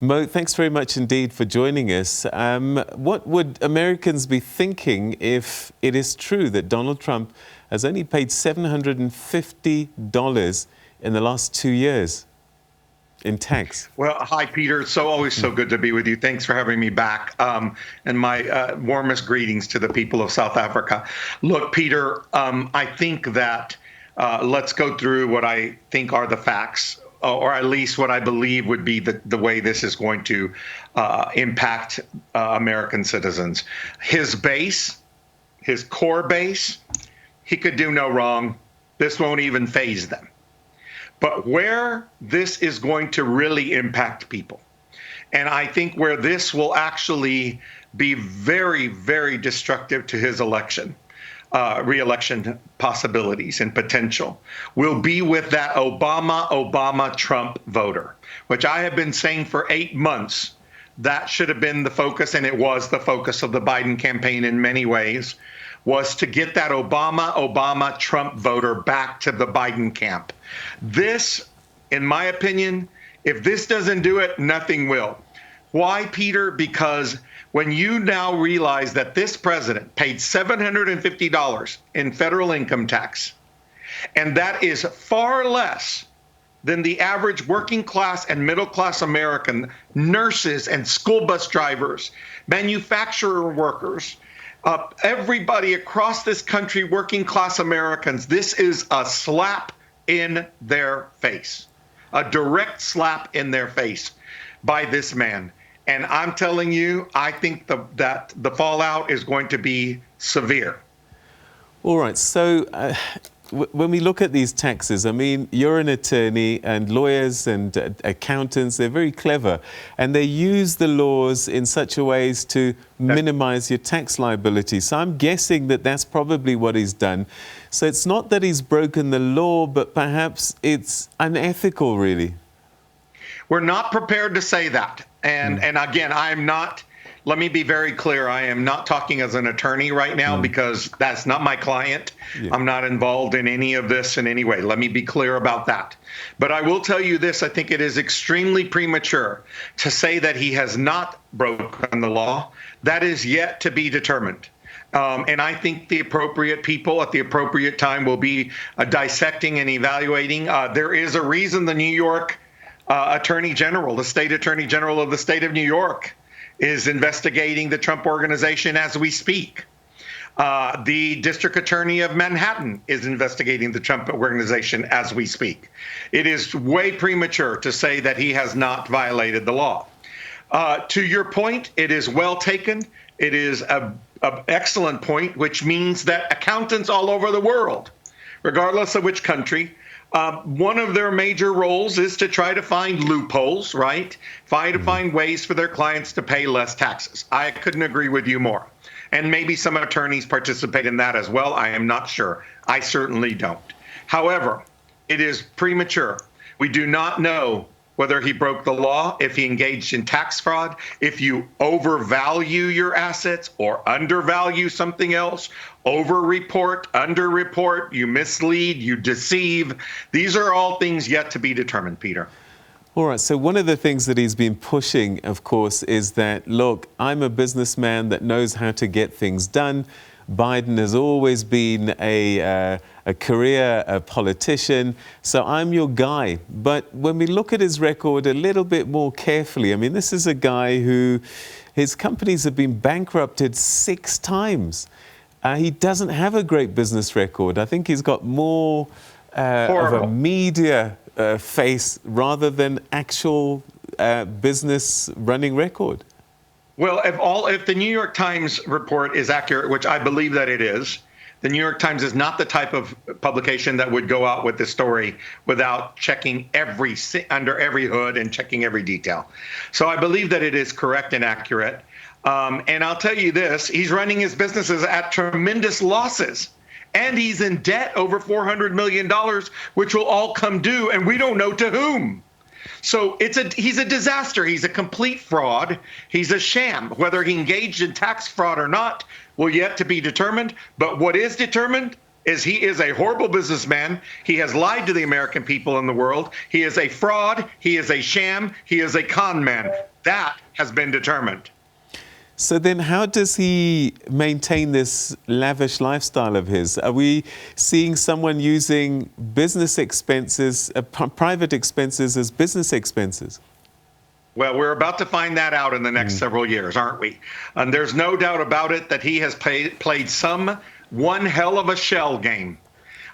Mo, thanks very much indeed for joining us. What would Americans be thinking if it is true that Donald Trump has only paid $750 in the last 2 years in tax? Well, hi, Peter. It's always so good to be with you. Thanks for having me back. And my warmest greetings to the people of South Africa. Look, Peter, I think that let's go through what I think are the facts, or at least what I believe would be the way this is going to impact American citizens. His base, his core base, he could do no wrong. This won't even faze them. But where this is going to really impact people, and I think where this will actually be very, very destructive to his election, reelection possibilities and potential, will be with that Obama-Trump voter, which I have been saying for 8 months. That should have been the focus, and it was the focus of the Biden campaign in many ways, was to get that Obama-Trump voter back to the Biden camp. This, in my opinion, if this doesn't do it, nothing will. Why, Peter? Because when you now realize that this president paid $750 in federal income tax, and that is far less than the average working class and middle class American, nurses and school bus drivers, manufacturer workers, everybody across this country, working class Americans, this is a slap in their face, a direct slap in their face by this man. And I'm telling you, I think that the fallout is going to be severe. All right. So when we look at these taxes, I mean, you're an attorney, and lawyers and accountants, they're very clever, and they use the laws in such a way as to minimize your tax liability. So I'm guessing that that's probably what he's done. So it's not that he's broken the law, but perhaps it's unethical, really. We're not prepared to say that. And again, I'm not, let me be very clear, I am not talking as an attorney right now because that's not my client. Yeah. I'm not involved in any of this in any way. Let me be clear about that. But I will tell you this, I think it is extremely premature to say that he has not broken the law. That is yet to be determined. And I think the appropriate people at the appropriate time will be dissecting and evaluating. There is a reason the New York Attorney General, the state Attorney General of the state of New York, is investigating the Trump Organization as we speak. The District Attorney of Manhattan is investigating the Trump Organization as we speak. It is way premature to say that he has not violated the law. To your point, it is well taken. It is an excellent point, which means that accountants all over the world, regardless of which country, one of their major roles is to try to find loopholes, right? Find ways for their clients to pay less taxes. I couldn't agree with you more. And maybe some attorneys participate in that as well. I am not sure. I certainly don't. However, it is premature. We do not know whether he broke the law, if he engaged in tax fraud, if you overvalue your assets or undervalue something else, over-report, under-report, you mislead, you deceive. These are all things yet to be determined, Peter. All right, so one of the things that he's been pushing, of course, is that, look, I'm a businessman that knows how to get things done. Biden has always been a career politician, so I'm your guy. But when we look at his record a little bit more carefully, I mean, this is a guy who, his companies have been bankrupted 6 times. He doesn't have a great business record. I think he's got more of a media face rather than actual business running record. Well, if the New York Times report is accurate, which I believe that it is, the New York Times is not the type of publication that would go out with this story without checking under every hood and checking every detail. So I believe that it is correct and accurate. And I'll tell you this, he's running his businesses at tremendous losses. And he's in debt over $400 million, which will all come due, and we don't know to whom. So he's a disaster. He's a complete fraud. He's a sham. Whether he engaged in tax fraud or not will yet to be determined. But what is determined is he is a horrible businessman. He has lied to the American people and the world. He is a fraud. He is a sham. He is a con man. That has been determined. So then how does he maintain this lavish lifestyle of his? Are we seeing someone using business expenses, private expenses as business expenses? Well, we're about to find that out in the next several years, aren't we? And there's no doubt about it that he has played one hell of a shell game.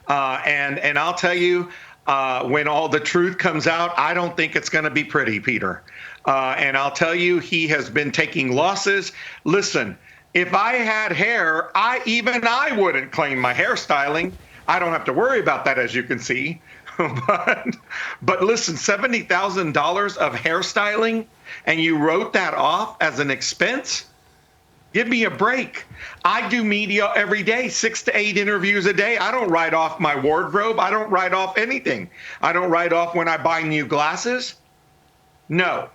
And I'll tell you, when all the truth comes out, I don't think it's going to be pretty, Peter. And I'll tell you, he has been taking losses. Listen, if I had hair, even I wouldn't claim my hairstyling. I don't have to worry about that, as you can see. But listen, $70,000 of hairstyling, and you wrote that off as an expense? Give me a break. I do media every day, 6 to 8 interviews a day. I don't write off my wardrobe. I don't write off anything. I don't write off when I buy new glasses. No.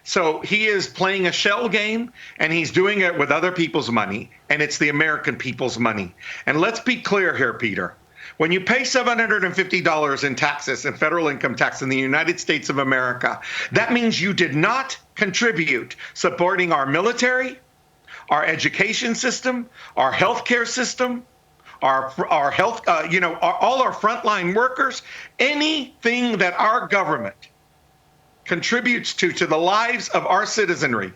So he is playing a shell game, and he's doing it with other people's money, and it's the American people's money. And let's be clear here, Peter. When you pay $750 in taxes and federal income tax in the United States of America, that means you did not contribute supporting our military, our education system, our healthcare system, our health, all our frontline workers, anything that our government contributes to the lives of our citizenry.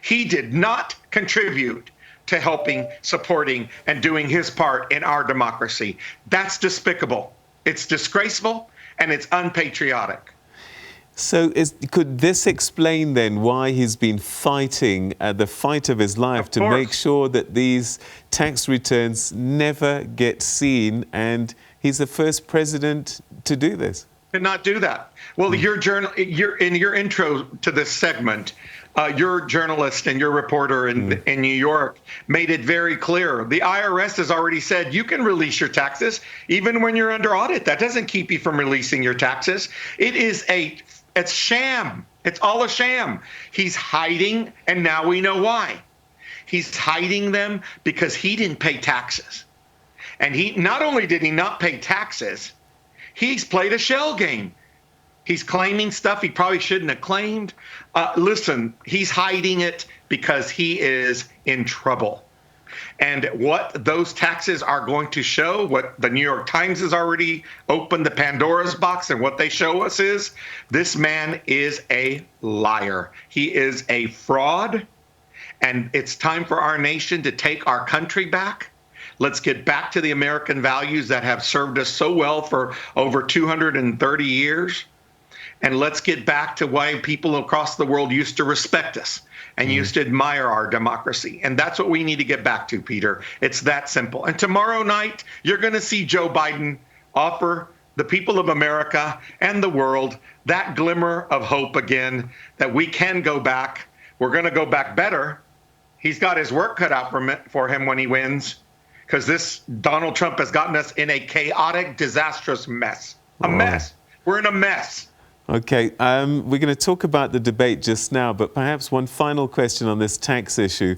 He did not contribute to helping, supporting, and doing his part in our democracy. That's despicable. It's disgraceful, and it's unpatriotic. So could this explain then why he's been fighting the fight of his life to make sure that these tax returns never get seen, and he's the first president to do this? To not do that. Well, you're in your intro to this segment, your journalist and your reporter in New York made it very clear. The IRS has already said you can release your taxes even when you're under audit. That doesn't keep you from releasing your taxes. It's sham. It's all a sham. He's hiding, and now we know why. He's hiding them because he didn't pay taxes. And he not only did he not pay taxes, he's played a shell game. He's claiming stuff he probably shouldn't have claimed. Listen, he's hiding it because he is in trouble. And what those taxes are going to show, what the New York Times has already opened the Pandora's box, and what they show us is this man is a liar. He is a fraud. And it's time for our nation to take our country back. Let's get back to the American values that have served us so well for over 230 years. And let's get back to why people across the world used to respect us and used to admire our democracy. And that's what we need to get back to, Peter. It's that simple. And tomorrow night, you're going to see Joe Biden offer the people of America and the world that glimmer of hope again, that we can go back. We're going to go back better. He's got his work cut out for him when he wins, because this Donald Trump has gotten us in a chaotic, disastrous mess. A mess. We're in a mess. Okay, we're going to talk about the debate just now, but perhaps one final question on this tax issue.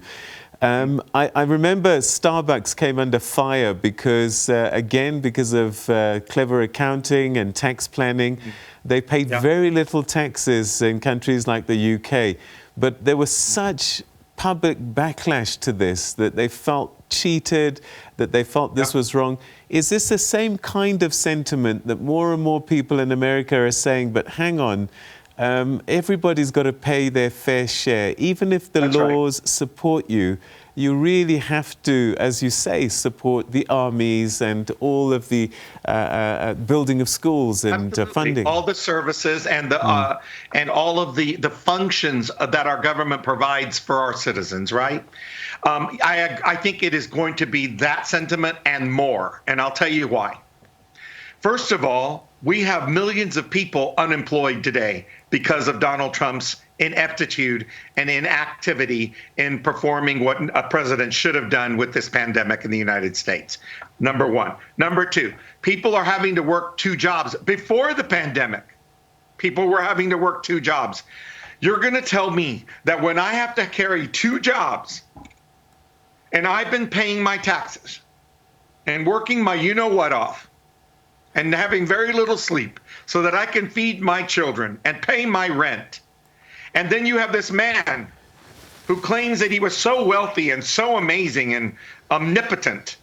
I remember Starbucks came under fire because, because of clever accounting and tax planning. They paid very little taxes in countries like the UK, but there was such public backlash to this that they felt cheated, that they felt this was wrong. Is this the same kind of sentiment that more and more people in America are saying, but hang on, everybody's got to pay their fair share. Even if the laws support you, you really have to, as you say, support the armies and all of the building of schools and funding. All the services and the and all of the functions that our government provides for our citizens, right? I think it is going to be that sentiment and more, and I'll tell you why. First of all, we have millions of people unemployed today because of Donald Trump's ineptitude and inactivity in performing what a president should have done with this pandemic in the United States. Number one. Number two, people are having to work 2 jobs. Before the pandemic, people were having to work 2 jobs. You're going to tell me that when I have to carry 2 jobs and I've been paying my taxes and working my you-know-what off and having very little sleep so that I can feed my children and pay my rent, And then you have this man who claims that he was so wealthy and so amazing and omnipotent,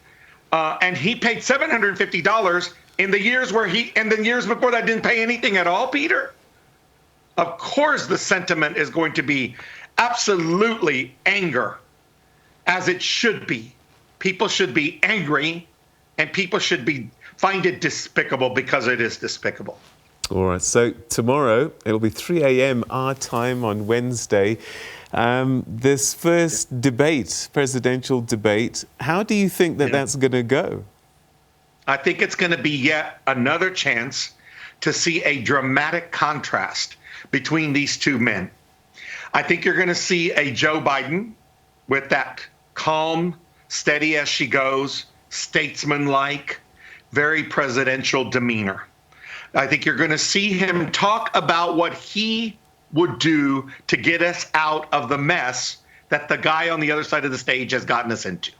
and he paid $750 in the years and the years before that didn't pay anything at all, Peter. Of course, the sentiment is going to be absolutely anger, as it should be. People should be angry, and people should find it despicable because it is despicable. All right, so tomorrow, it'll be 3 a.m. our time on Wednesday. This first debate, presidential debate, how do you think that that's going to go? I think it's going to be yet another chance to see a dramatic contrast between these two men. I think you're going to see a Joe Biden with that calm, steady as she goes, statesman-like, very presidential demeanor. I think you're going to see him talk about what he would do to get us out of the mess that the guy on the other side of the stage has gotten us into.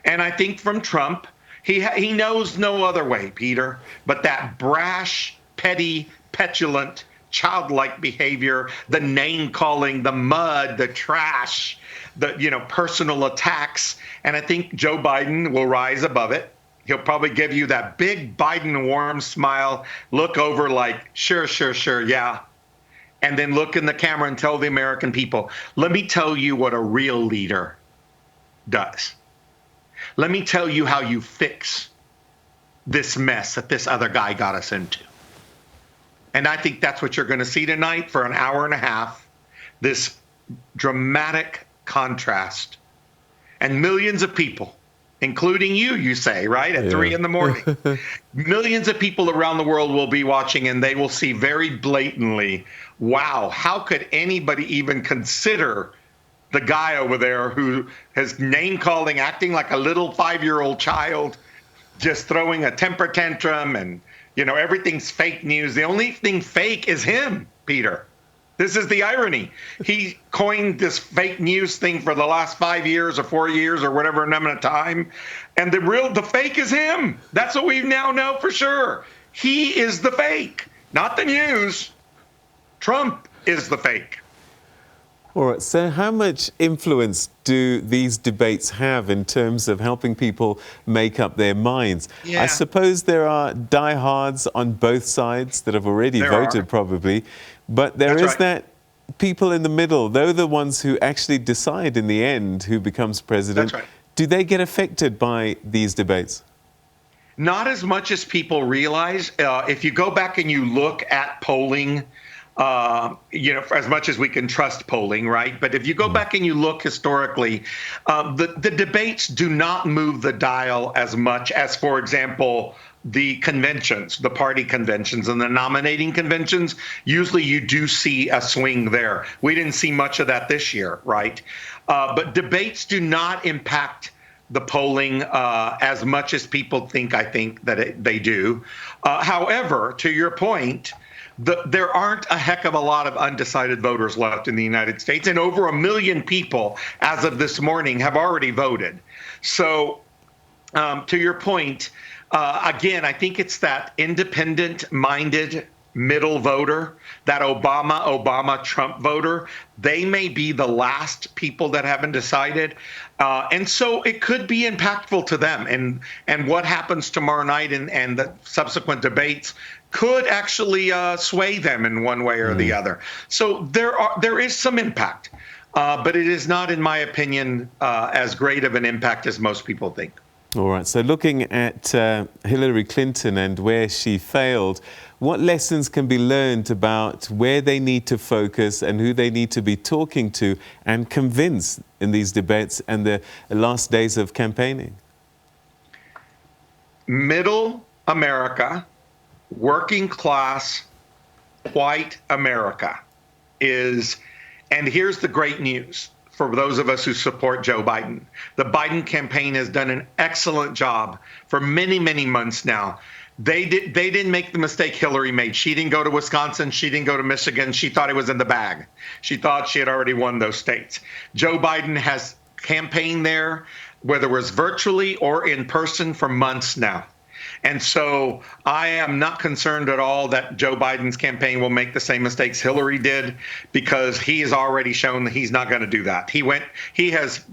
And I think from Trump, he knows no other way, Peter, but that brash, petty, petulant, childlike behavior, the name calling, the mud, the trash, the personal attacks. And I think Joe Biden will rise above it. He'll probably give you that big Biden warm smile, look over like, sure, yeah. And then look in the camera and tell the American people, let me tell you what a real leader does. Let me tell you how you fix this mess that this other guy got us into. And I think that's what you're going to see tonight for an hour and a half, this dramatic contrast. And millions of people, including you say, right, at 3 in the morning. Millions of people around the world will be watching, and they will see very blatantly, wow, how could anybody even consider the guy over there who has name-calling, acting like a little 5-year-old child, just throwing a temper tantrum, and, everything's fake news. The only thing fake is him, Peter. This is the irony. He coined this fake news thing for the last 5 years or 4 years or whatever number of time. And the fake is him. That's what we now know for sure. He is the fake, not the news. Trump is the fake. All right, so how much influence do these debates have in terms of helping people make up their minds? Yeah. I suppose there are diehards on both sides that have already voted probably, but there is that people in the middle. They're the ones who actually decide in the end who becomes president. That's right. Do they get affected by these debates? Not as much as people realize. If you go back and you look at polling, as much as we can trust polling, right? But if you go back and you look historically, the debates do not move the dial as much as, for example, the conventions, the party conventions and the nominating conventions. Usually you do see a swing there. We didn't see much of that this year, right? But debates do not impact the polling as much as people think, that they do. However, to your point, there aren't a heck of a lot of undecided voters left in the United States, and over 1 million people as of this morning have already voted. So to your point, again, I think it's that independent-minded middle voter, that Obama-Trump voter. They may be the last people that haven't decided. And so it could be impactful to them. And what happens tomorrow night and the subsequent debates could actually sway them in one way or the other. So there is some impact, but it is not, in my opinion, as great of an impact as most people think. All right, so looking at Hillary Clinton and where she failed, what lessons can be learned about where they need to focus and who they need to be talking to and convince in these debates and the last days of campaigning? Middle America, working class, white America is, and here's the great news for those of us who support Joe Biden. The Biden campaign has done an excellent job for many, many months now. They didn't make the mistake Hillary made. She didn't go to Wisconsin. She didn't go to Michigan. She thought it was in the bag. She thought she had already won those states. Joe Biden has campaigned there, whether it was virtually or in person, for months now. And so I am not concerned at all that Joe Biden's campaign will make the same mistakes Hillary did, because he has already shown that he's not going to do that. He has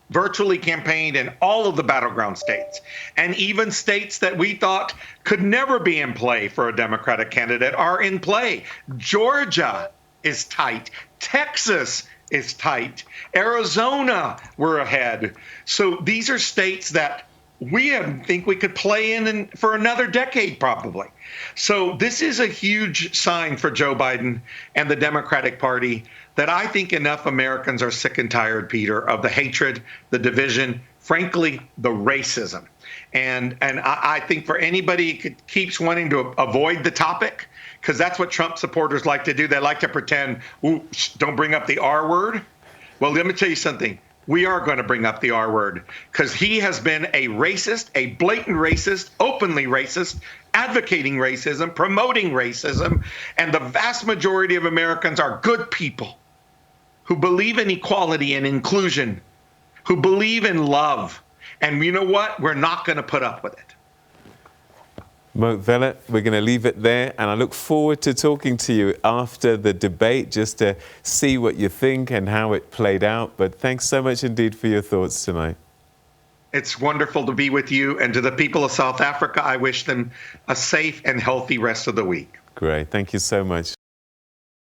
virtually campaigned in all of the battleground states, and even states that we thought could never be in play for a Democratic candidate are in play. Georgia is tight. Texas is tight. Arizona, we're ahead. So these are states that we think we could play in for another decade, probably. So this is a huge sign for Joe Biden and the Democratic Party that I think enough Americans are sick and tired, Peter, of the hatred, the division, frankly, the racism. And I think for anybody who keeps wanting to avoid the topic, because that's what Trump supporters like to do. They like to pretend, ooh, don't bring up the R word. Well, let me tell you something. We are going to bring up the R word, because he has been a racist, a blatant racist, openly racist, advocating racism, promoting racism. And the vast majority of Americans are good people who believe in equality and inclusion, who believe in love. And you know what? We're not going to put up with it. Moe Vela, we're going to leave it there, and I look forward to talking to you after the debate just to see what you think and how it played out. But thanks so much indeed for your thoughts tonight. It's wonderful to be with you, and to the people of South Africa, I wish them a safe and healthy rest of the week. Great. Thank you so much.